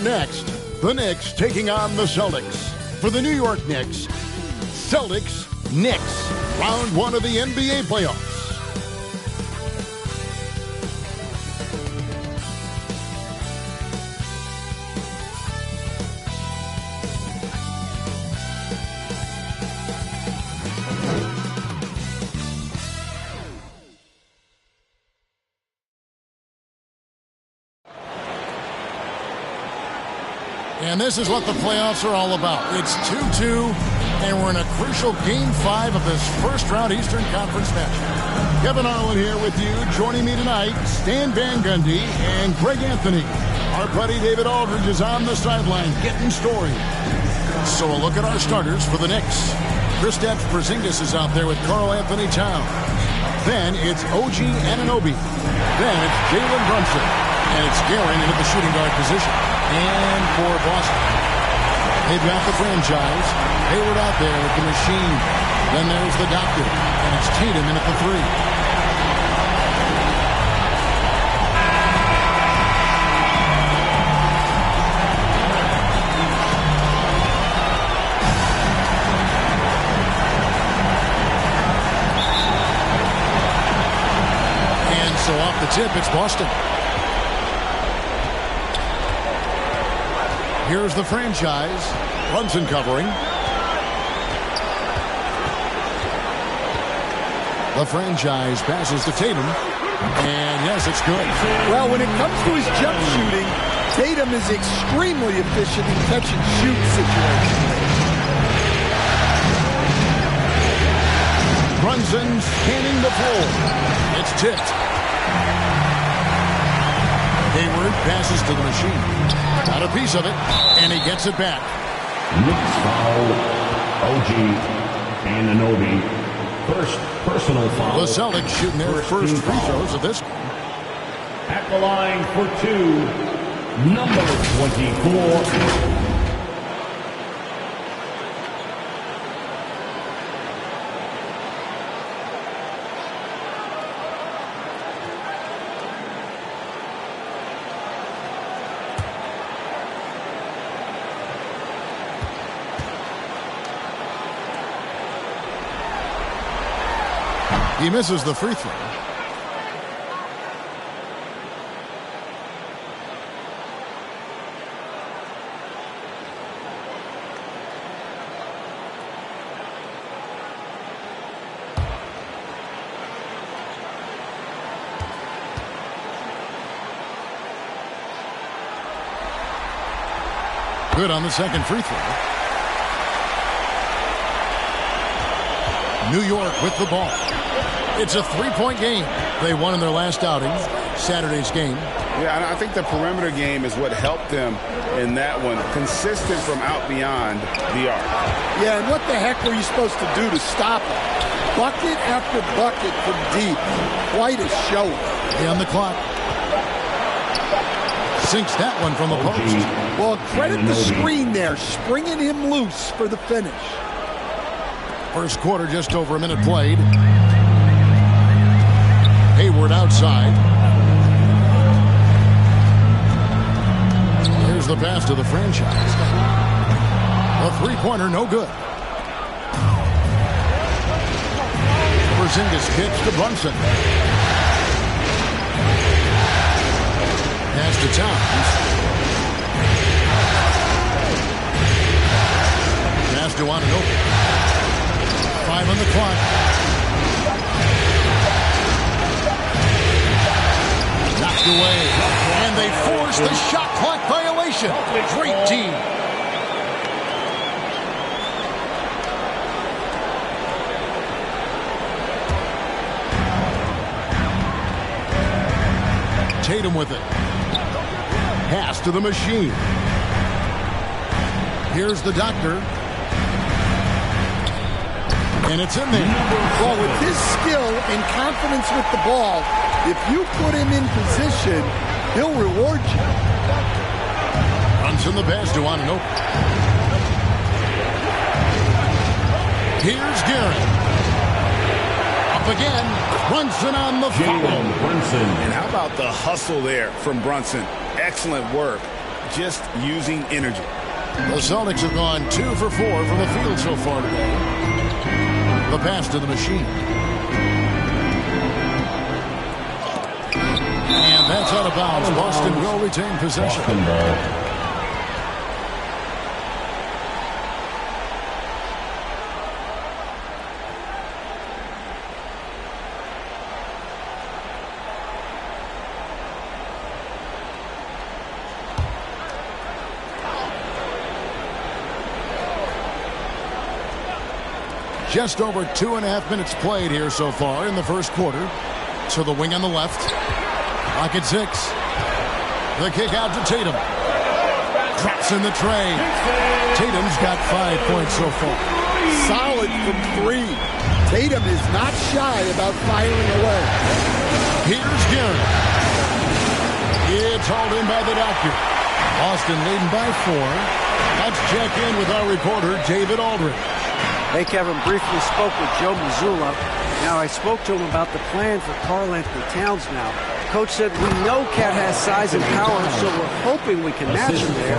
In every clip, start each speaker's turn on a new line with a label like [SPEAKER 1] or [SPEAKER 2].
[SPEAKER 1] next, the Knicks taking on the Celtics. For the New York Knicks, Celtics, Knicks, round one of the NBA playoffs. And this is what the playoffs are all about. It's 2-2, and we're in a crucial Game 5 of this first-round Eastern Conference match. Kevin Harlan here with you. Joining me tonight, Stan Van Gundy and Greg Anthony. Our buddy David Aldridge is on the sideline getting story. So a look at our starters for the Knicks. Kristaps Porzingis is out there with Karl Anthony Towns. Then it's OG Anunoby. Then it's Jalen Brunson. And it's Guerin into the shooting guard position. And for Boston, they've got the franchise. Hayward out there with the machine. Then there's the doctor. And it's Tatum in at the 3. And so off the tip, it's Boston. Here's the franchise. Brunson covering. The franchise passes to Tatum. And yes, it's good.
[SPEAKER 2] Well, when it comes to his jump shooting, Tatum is extremely efficient in catch-and-shoot situations.
[SPEAKER 1] Brunson scanning the floor. It's tipped. Hayward passes to the machine. Got a piece of it, and he gets it back.
[SPEAKER 3] Knicks foul. OG Anunoby. First personal foul.
[SPEAKER 1] The Celtics shooting their first free throws of this game.
[SPEAKER 3] At the line for 2, number 24.
[SPEAKER 1] He misses the free throw. Good on the second free throw. New York with the ball. It's a three-point game. They won in their last outing, Saturday's game.
[SPEAKER 4] Yeah, and I think the perimeter game is what helped them in that one. Consistent from out beyond the arc.
[SPEAKER 2] Yeah, and what the heck were you supposed to do to stop him? Bucket after bucket from deep. Quite a show.
[SPEAKER 1] On the clock. Sinks that one from the post.
[SPEAKER 2] Well, credit the screen there, springing him loose for the finish.
[SPEAKER 1] First quarter, just over a minute played. Hayward outside. Here's the pass to the franchise. A three-pointer, no good. Porzingis kicks to Brunson. Pass to Towns. Pass to Anunoby. 5 on the clock. Knocked away. And they force the shot clock violation. Great team. Tatum with it. Pass to the machine. Here's the doctor. And it's in there.
[SPEAKER 2] Well, with his skill and confidence with the ball, if you put him in position, he'll reward you.
[SPEAKER 1] Runs in the pass to Anunoby. Here's Guerin. Up again. Brunson on the foul.
[SPEAKER 4] And how about the hustle there from Brunson? Excellent work. just using energy.
[SPEAKER 1] The Celtics have gone 2 for 4 from the field so far today. The pass to the machine. And that's out of bounds. Boston will retain possession.
[SPEAKER 3] Boston ball.
[SPEAKER 1] Just over 2.5 minutes played here so far in the first quarter. To the wing on the left. Clock at 6. The kick out to Tatum. Drops in the tray. Tatum's got 5 points so far.
[SPEAKER 2] Solid from 3. Tatum is not shy about firing away.
[SPEAKER 1] Here's Garrett. It's hauled in by the doctor. Boston leading by 4. Let's check in with our reporter, David Aldridge.
[SPEAKER 5] Hey, Kevin, briefly spoke with Joe Mazzulla. Now, I spoke to him about the plan for Karl-Anthony Towns now. Coach said, we know Cat has size and power, so we're hoping we can match him there.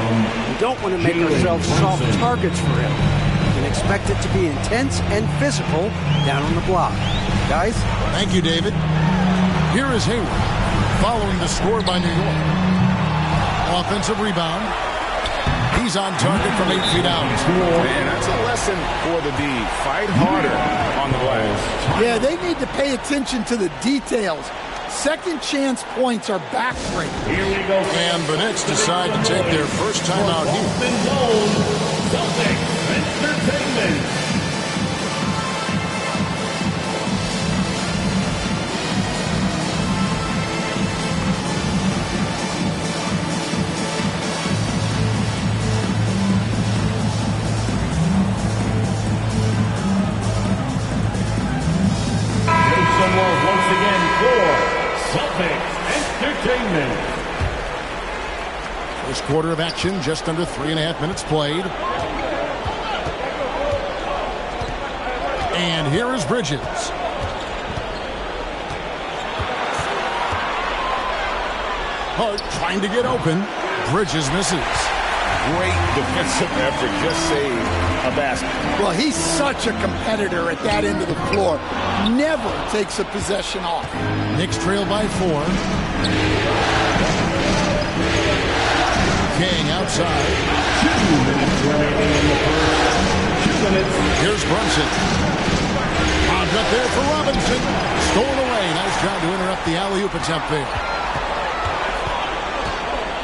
[SPEAKER 5] We don't want to make ourselves soft targets for him. We can expect it to be intense and physical down on the block. Guys?
[SPEAKER 1] Thank you, David. Here is Hayward, following the score by New York. Offensive rebound. He's on target from 8 feet out.
[SPEAKER 4] Man, that's a lesson for the D. Fight harder on the glass.
[SPEAKER 2] Yeah, they need to pay attention to the details. Second chance points are backbreaking.
[SPEAKER 3] Here we go.
[SPEAKER 1] And the Knicks decide to take their first time out here.
[SPEAKER 3] Celtics Entertainment. Once again for Celtics Entertainment.
[SPEAKER 1] First quarter of action, just under 3.5 minutes played. And here is Bridges. Hart trying to get open. Bridges misses.
[SPEAKER 4] Great defensive effort. Just saved a basket.
[SPEAKER 2] Well, he's such a competitor at that end of the floor. Never takes a possession off.
[SPEAKER 1] Knicks trail by 4. King outside.
[SPEAKER 3] 2 minutes remaining in the first. 2 minutes.
[SPEAKER 1] Here's Brunson. On up there for Robinson. Stolen away. Nice job to interrupt the alley-oop attempt there.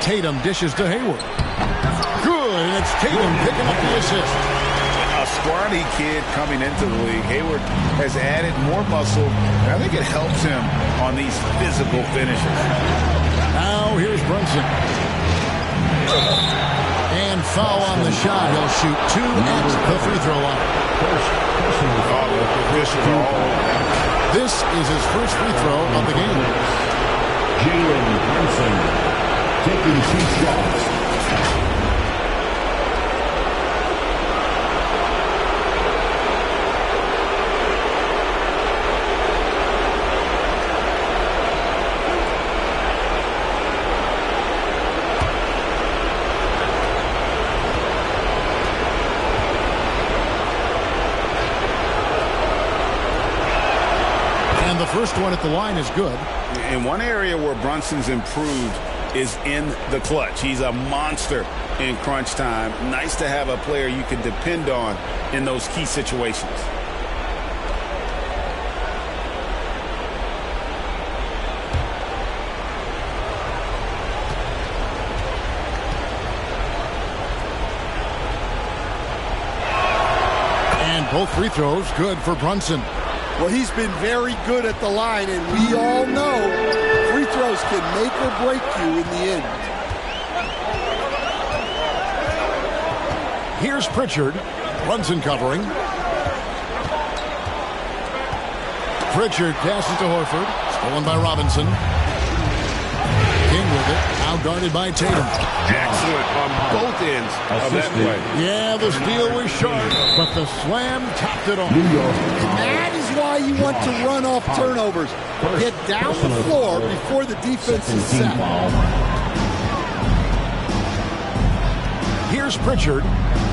[SPEAKER 1] Tatum dishes to Hayward. Good, and it's Tatum picking up the assist.
[SPEAKER 4] A scrawny kid coming into the league. Hayward has added more muscle, and I think it helps him on these physical finishes.
[SPEAKER 1] Now here's Brunson. And foul on the shot. He'll shoot 2 at the free throw line. This is his first free throw of the game.
[SPEAKER 3] Jalen Brunson taking 2 shots.
[SPEAKER 1] The first one at the line is good.
[SPEAKER 4] In one area where Brunson's improved is in the clutch. He's a monster in crunch time. Nice to have a player you can depend on in those key situations.
[SPEAKER 1] And both free throws good for Brunson.
[SPEAKER 2] Well, he's been very good at the line, and we all know free throws can make or break you in the end.
[SPEAKER 1] Here's Pritchard. Brunson covering. Pritchard passes to Horford. Stolen by Robinson. King with it. Now guarded by Tatum.
[SPEAKER 4] Excellent on both ends of that play.
[SPEAKER 1] Yeah, the steal was sharp, but the slam topped it off.
[SPEAKER 3] New York.
[SPEAKER 2] And that is why you want to run off turnovers. Get down the floor before the defense is set.
[SPEAKER 1] Here's Pritchard.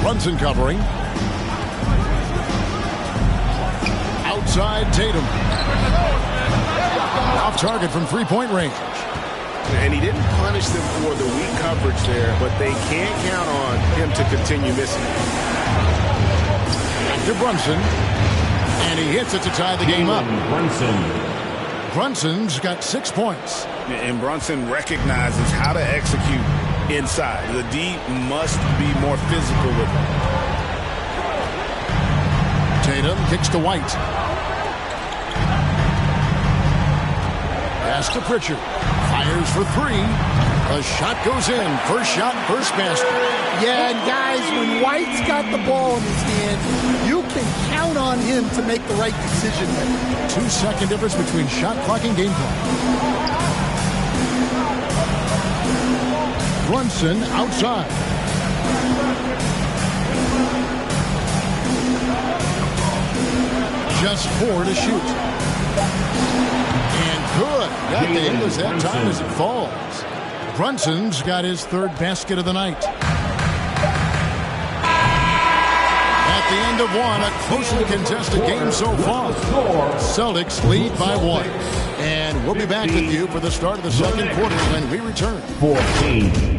[SPEAKER 1] Brunson covering. Outside Tatum. Off target from three-point range.
[SPEAKER 4] And he didn't punish them for the weak coverage there, but they can't count on him to continue missing.
[SPEAKER 1] To Brunson. And he hits it to tie the game up. Brunson's got 6 points.
[SPEAKER 4] And Brunson recognizes how to execute inside. The D must be more physical with him.
[SPEAKER 1] Tatum kicks to White. Pass to Pritchard. Fires for three. A shot goes in. First shot, first basket.
[SPEAKER 2] Yeah, and guys, when White's got the ball in his hand, you can count on him to make the right decision.
[SPEAKER 1] 2-second difference between shot clock and game clock. Brunson outside. Just 4 to shoot. And good. Got the English that time as it falls. Brunson's got his third basket of the night. At the end of one, a closely contested game so far. Celtics lead by 1. And we'll be back with you for the start of the second quarter when we return.
[SPEAKER 3] 14.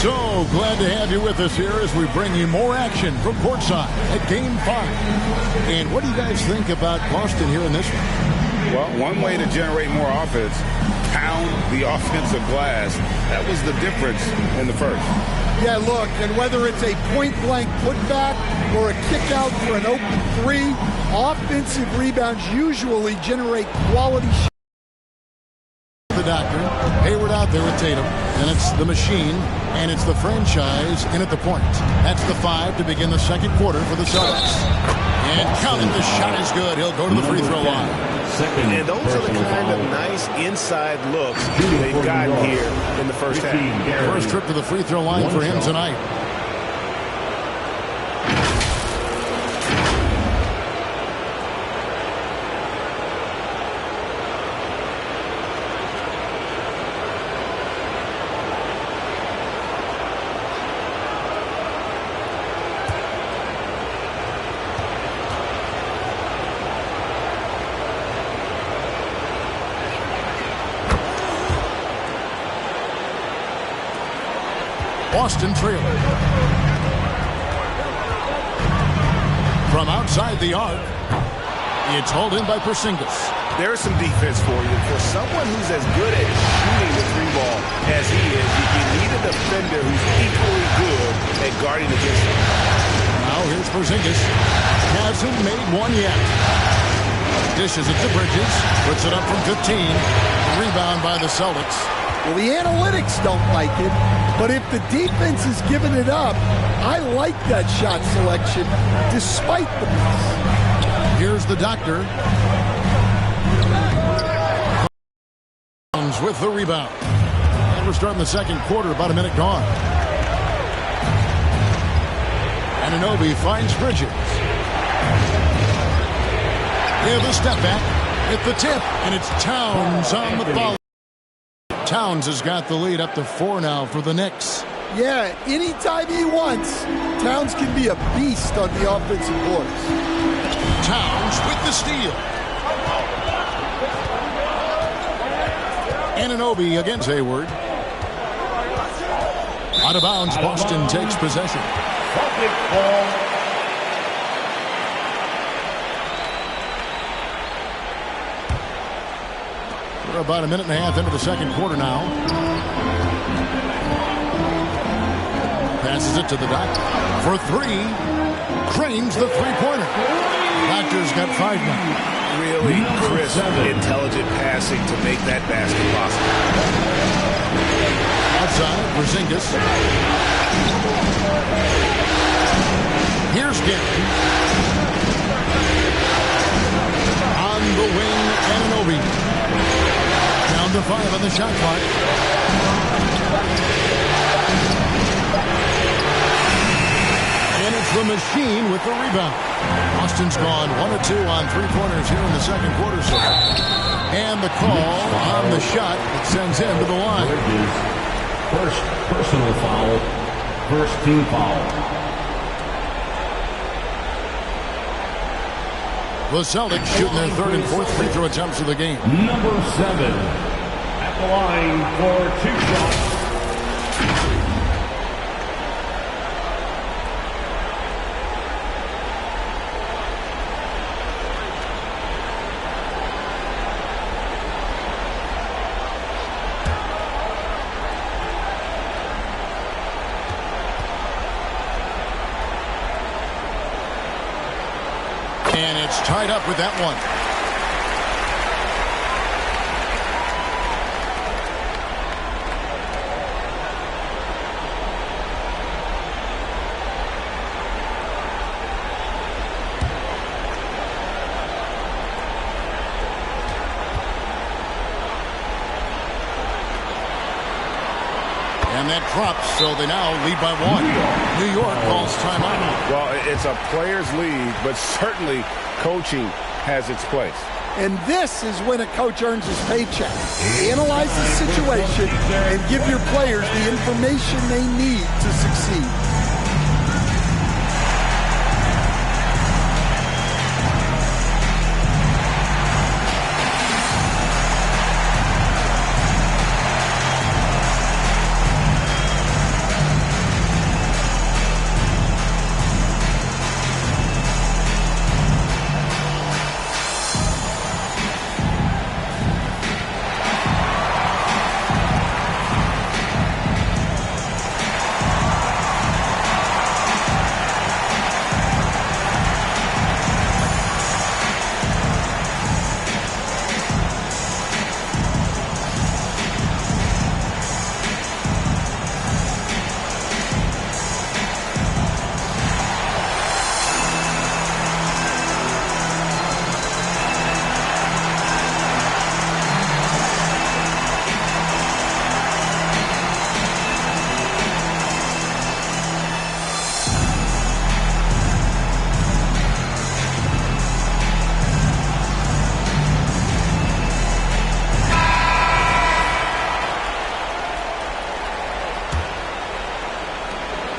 [SPEAKER 1] So glad to have you with us here as we bring you more action from courtside at Game 5. And what do you guys think about Boston here in this one?
[SPEAKER 4] Well, one way to generate more offense, pound the offensive glass. That was the difference in the first.
[SPEAKER 2] Yeah, look, and whether it's a point-blank putback or a kick-out for an open three, offensive rebounds usually generate quality shots.
[SPEAKER 1] The doctor, Hayward out there with Tatum, and it's the machine, and it's the franchise in at the point. That's the 5 to begin the second quarter for the Celtics. And counting, the shot is good. He'll go to the free throw line.
[SPEAKER 4] And those are the kind of nice inside looks they've gotten here in the first half.
[SPEAKER 1] First trip to the free throw line for him tonight. Boston trailing. From outside the arc, it's hauled in by Porzingis.
[SPEAKER 4] There's some defense for you. For someone who's as good at shooting the three ball as he is, you need a defender who's equally good at guarding against him.
[SPEAKER 1] Now here's Porzingis. Hasn't made one yet. Dishes it to Bridges. Puts it up from 15. Rebound by the Celtics.
[SPEAKER 2] Well, the analytics don't like it, but if the defense is giving it up, I like that shot selection despite the miss.
[SPEAKER 1] Here's the doctor. With the rebound. And we're starting the second quarter, about a minute gone. Anunoby finds Bridges. Yeah, the step back at the tip, and it's Towns on the foul. Towns has got the lead up to 4 now for the Knicks.
[SPEAKER 2] Yeah, anytime he wants, Towns can be a beast on the offensive boards.
[SPEAKER 1] Towns with the steal. Anunoby against Hayward. Out of bounds, Boston takes possession. We're about a minute and a half into the second quarter now. Passes it to the doctor for 3. Cranes the three-pointer. Doctor's got 5 now.
[SPEAKER 4] Really crisp, intelligent passing to make that basket possible.
[SPEAKER 1] Outside, Porzingis. Here's Gary. 2:05 on the shot clock. And it's the Machine with the rebound. Austin's gone 1 of 2 on three-pointers here in the second quarter. So. And the call on the shot that sends him to the line.
[SPEAKER 3] First personal foul. First team foul.
[SPEAKER 1] The Celtics shooting their third and fourth free throw attempts of the game.
[SPEAKER 3] Number 7 at the line for 2 shots.
[SPEAKER 1] And it's tied up with that one. And that drops, so they now lead by 1. New York calls timeout.
[SPEAKER 4] Well, it's a player's league, but certainly coaching has its place.
[SPEAKER 2] And this is when a coach earns his paycheck. Analyze the situation and give your players the information they need to succeed.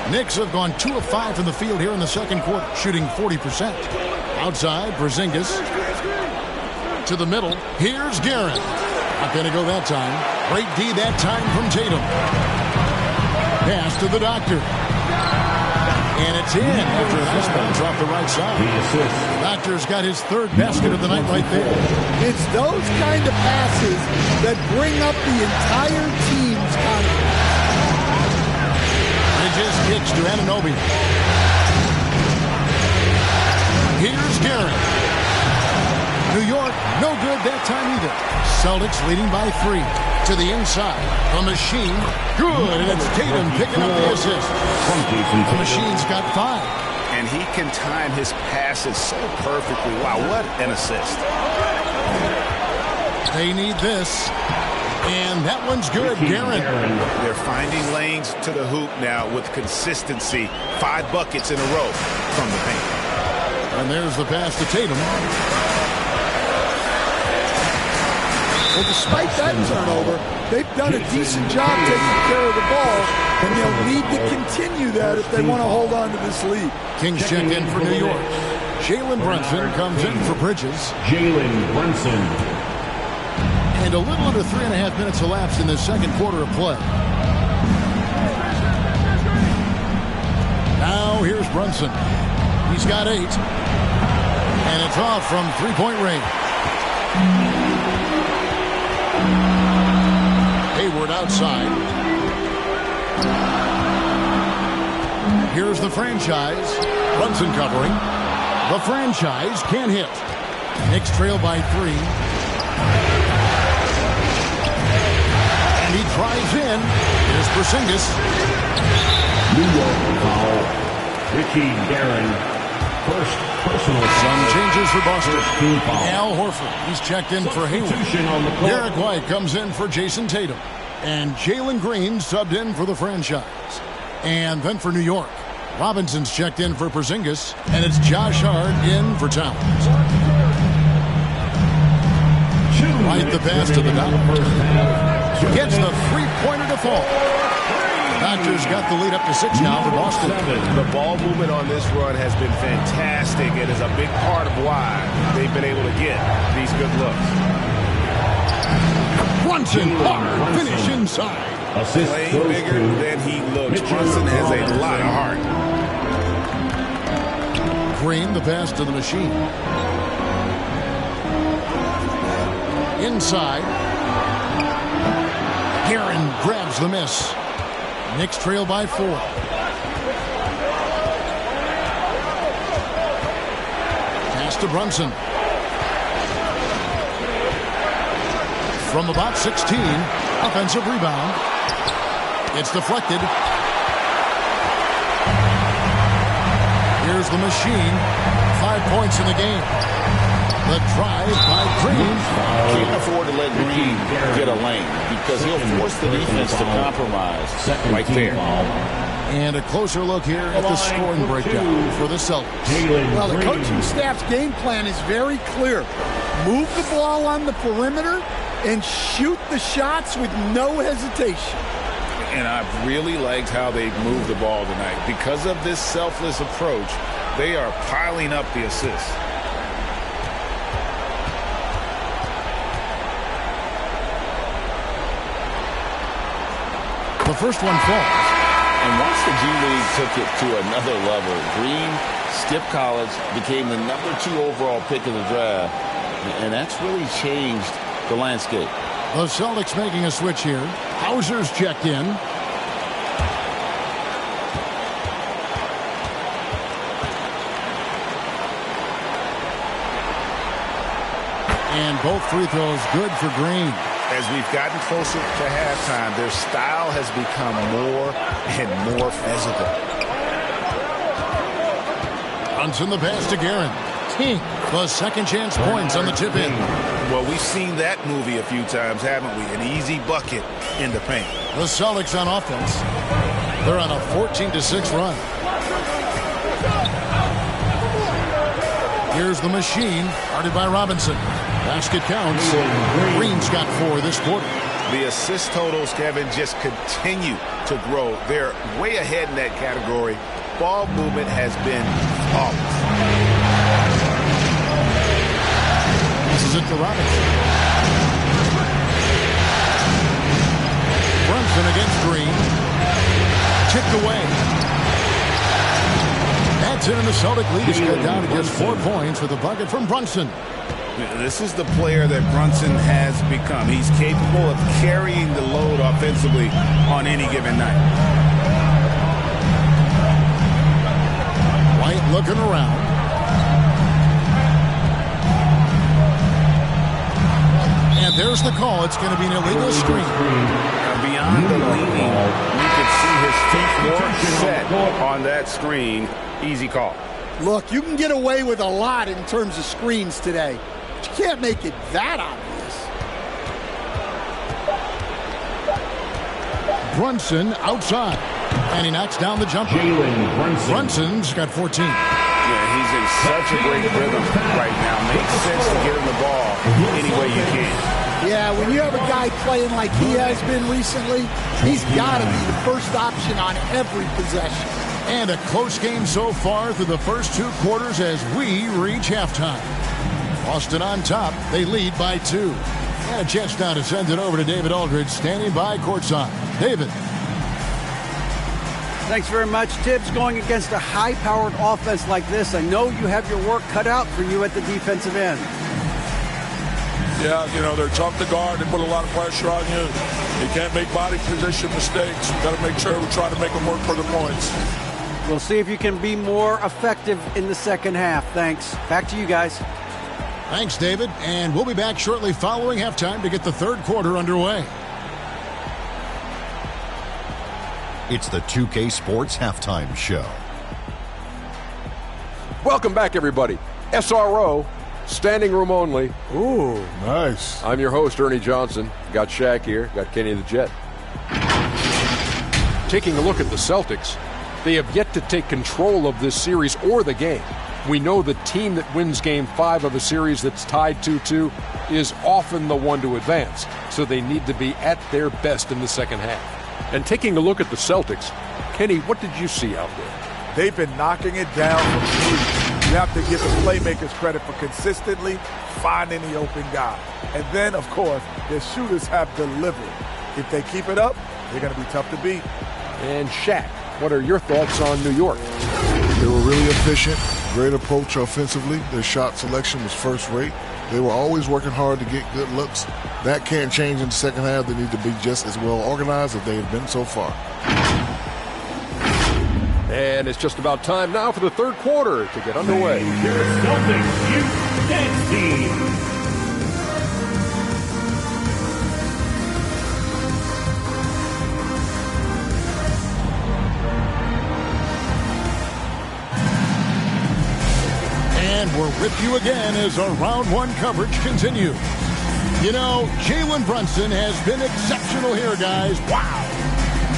[SPEAKER 1] Knicks have gone 2 of 5 from the field here in the second quarter, shooting 40%. Outside, Porzingis to the middle. Here's Guerin. Not going to go that time. Great D that time from Tatum. Pass to the Doctor. And it's in after a nice bounce off the right side. The Doctor's got his third basket of the night right there.
[SPEAKER 2] It's those kind of passes that bring up the entire team's confidence.
[SPEAKER 1] Bridges kicks to Anunoby. Here's Guerin. New York, no good that time either. Celtics leading by 3 to the inside. The Machine, good, and it's Tatum picking up the assist. The Machine's got 5.
[SPEAKER 4] And he can time his passes so perfectly. Wow, what an assist.
[SPEAKER 1] They need this. And that one's good, Guerin.
[SPEAKER 4] They're finding lanes to the hoop now with consistency. 5 buckets in a row from the paint.
[SPEAKER 1] And there's the pass to Tatum.
[SPEAKER 2] Well, despite that turnover, they've done a decent job taking care of the ball, and they'll need to continue that if they want to hold on to this lead.
[SPEAKER 1] Kings checked in for New York. Jalen Brunson comes in for Bridges.
[SPEAKER 3] Jalen Brunson.
[SPEAKER 1] And a little under 3.5 minutes elapsed in the second quarter of play. Now here's Brunson. He's got 8. And it's off from three-point range. Hayward outside. Here's the franchise. Brunson covering. The franchise can't hit. Knicks trail by 3. And he drives in. Here's Porzingis.
[SPEAKER 3] New York foul. Ricky Guerin. First personal.
[SPEAKER 1] Some changes changes for Boston. Al Horford, he's checked in for Hayward. Derek White comes in for Jason Tatum. And Jalen Green subbed in for the franchise. And then for New York, Robinson's checked in for Porzingis. And it's Josh Hart in for Towns. Right the pass to the Dodgers. Gets the three-pointer to fall. Dodgers got the lead up to 6 now for Boston.
[SPEAKER 4] The ball movement on this run has been fantastic. It is a big part of why they've been able to get these good looks.
[SPEAKER 1] Brunson, hard finish inside.
[SPEAKER 4] Playing bigger than he looks. Brunson has a lot of heart.
[SPEAKER 1] Green, the pass to the machine. Inside. Guerin grabs the miss. Knicks trail by 4. Pass to Brunson. From about 16, offensive rebound. It's deflected. Here's the machine. 5 points in the game. The drive by Green.
[SPEAKER 6] Can't afford to let Green get a lane because he'll force the defense to compromise right there.
[SPEAKER 1] And a closer look here at the scoring breakdown for the Celtics.
[SPEAKER 2] Well, the coaching staff's game plan is very clear. Move the ball on the perimeter and shoot the shots with no hesitation.
[SPEAKER 4] And I've really liked how they've moved the ball tonight. Because of this selfless approach, they are piling up the assists.
[SPEAKER 1] The first one falls.
[SPEAKER 6] And once the G League took it to another level, Green skipped college, became the #2 overall pick of the draft, and that's really changed the landscape.
[SPEAKER 1] The Celtics making a switch here. Hauser's checked in. And both free throws good for Green.
[SPEAKER 4] As we've gotten closer to halftime, their style has become more and more physical.
[SPEAKER 1] Brunson the pass to Guerin. The second chance points on the tip in.
[SPEAKER 4] Well, we've seen that movie a few times, haven't we? An easy bucket in the paint.
[SPEAKER 1] The Celtics on offense. They're on a 14-6 run. Here's the machine, guarded by Robinson. Basket counts. Green's got 4 this quarter.
[SPEAKER 4] The assist totals, Kevin, just continue to grow. They're way ahead in that category. Ball movement has been flawless.
[SPEAKER 1] This is it for Robinson. Brunson against Green. Chipped away. That's it, and the Celtic lead is cut down to just 4 points with a bucket from Brunson.
[SPEAKER 4] This is the player that Brunson has become. He's capable of carrying the load offensively on any given night.
[SPEAKER 1] White looking around. And there's the call. It's going to be an illegal screen.
[SPEAKER 4] Now, beyond the leaning, you could see his feet more set on that screen. Easy call.
[SPEAKER 2] Look, you can get away with a lot in terms of screens today. But you can't make it that obvious.
[SPEAKER 1] Brunson outside. And he knocks down the jumper. Brunson's got 14.
[SPEAKER 4] Yeah, he's in such a great rhythm right now. Makes sense to get him the ball any way you can.
[SPEAKER 2] Yeah, when you have a guy playing like he has been recently, he's got to be the first option on every possession.
[SPEAKER 1] And a close game so far through the first 2 quarters as we reach halftime. Boston on top. They lead by 2. And a chance now to send it over to David Aldridge, standing by courtside. David.
[SPEAKER 5] Thanks very much, Tibbs. Going against a high-powered offense like this, I know you have your work cut out for you at the defensive end.
[SPEAKER 7] Yeah, you know, they're tough to guard. They put a lot of pressure on you. You can't make body position mistakes. We've got to make sure we try to make them work for the points.
[SPEAKER 5] We'll see if you can be more effective in the second half. Thanks. Back to you guys.
[SPEAKER 1] Thanks, David. And we'll be back shortly following halftime to get the third quarter underway.
[SPEAKER 8] It's the 2K Sports Halftime Show.
[SPEAKER 9] Welcome back, everybody. SRO Standing room only.
[SPEAKER 2] Ooh.
[SPEAKER 1] Nice.
[SPEAKER 9] I'm your host, Ernie Johnson. Got Shaq here. Got Kenny the Jet. Taking a look at the Celtics, they have yet to take control of this series or the game. We know the team that wins Game 5 of a series that's tied 2-2 is often the one to advance, so they need to be at their best in the second half. And taking a look at the Celtics, Kenny, what did you see out there?
[SPEAKER 10] They've been knocking it down from three. You have to give the playmakers credit for consistently finding the open guy. And then, of course, their shooters have delivered. If they keep it up, they're going to be tough to beat.
[SPEAKER 9] And Shaq, what are your thoughts on New York?
[SPEAKER 11] They were really efficient, great approach offensively. Their shot selection was first rate. They were always working hard to get good looks. That can't change in the second half. They need to be just as well organized as they have been so far.
[SPEAKER 9] And it's just about time now for the third quarter to get underway.
[SPEAKER 3] Your Celtics Youth Dance Team.
[SPEAKER 1] And we're with you again as our round one coverage continues. You know, Jalen Brunson has been exceptional here, guys. Wow.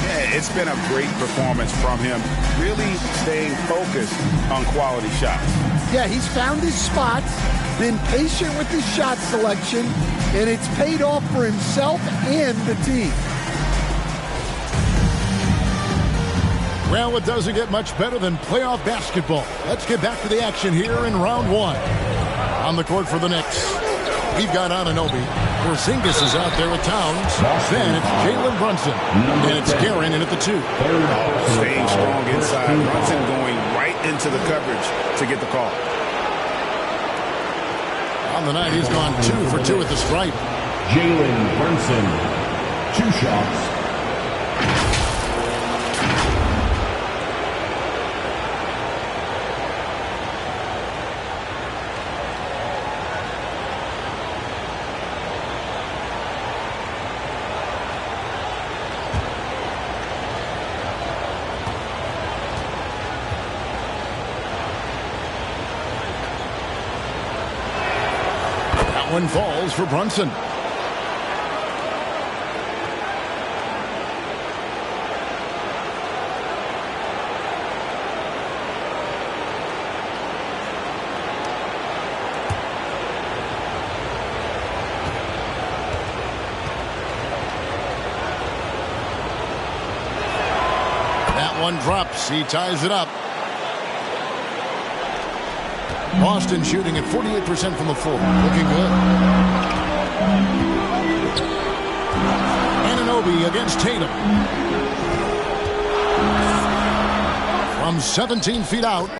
[SPEAKER 4] Yeah, it's been a great performance from him. Really staying focused on quality shots.
[SPEAKER 2] Yeah, he's found his spots, been patient with his shot selection, and it's paid off for himself and the team.
[SPEAKER 1] Well, it doesn't get much better than playoff basketball. Let's get back to the action here in round one. On the court for the Knicks, we've got Anunoby. Porzingis is out there with Towns. Then it's Jalen Brunson. And it's Guerin in at the 2.
[SPEAKER 4] Staying strong inside. Brunson going right into the coverage to get the call.
[SPEAKER 1] On the night, he's gone 2 for 2 at the stripe.
[SPEAKER 3] Jalen Brunson, 2 shots.
[SPEAKER 1] One falls for Brunson. That one drops. He ties it up. Boston shooting at 48% from the floor. Looking good. Anunoby against Tatum. From 17 feet out.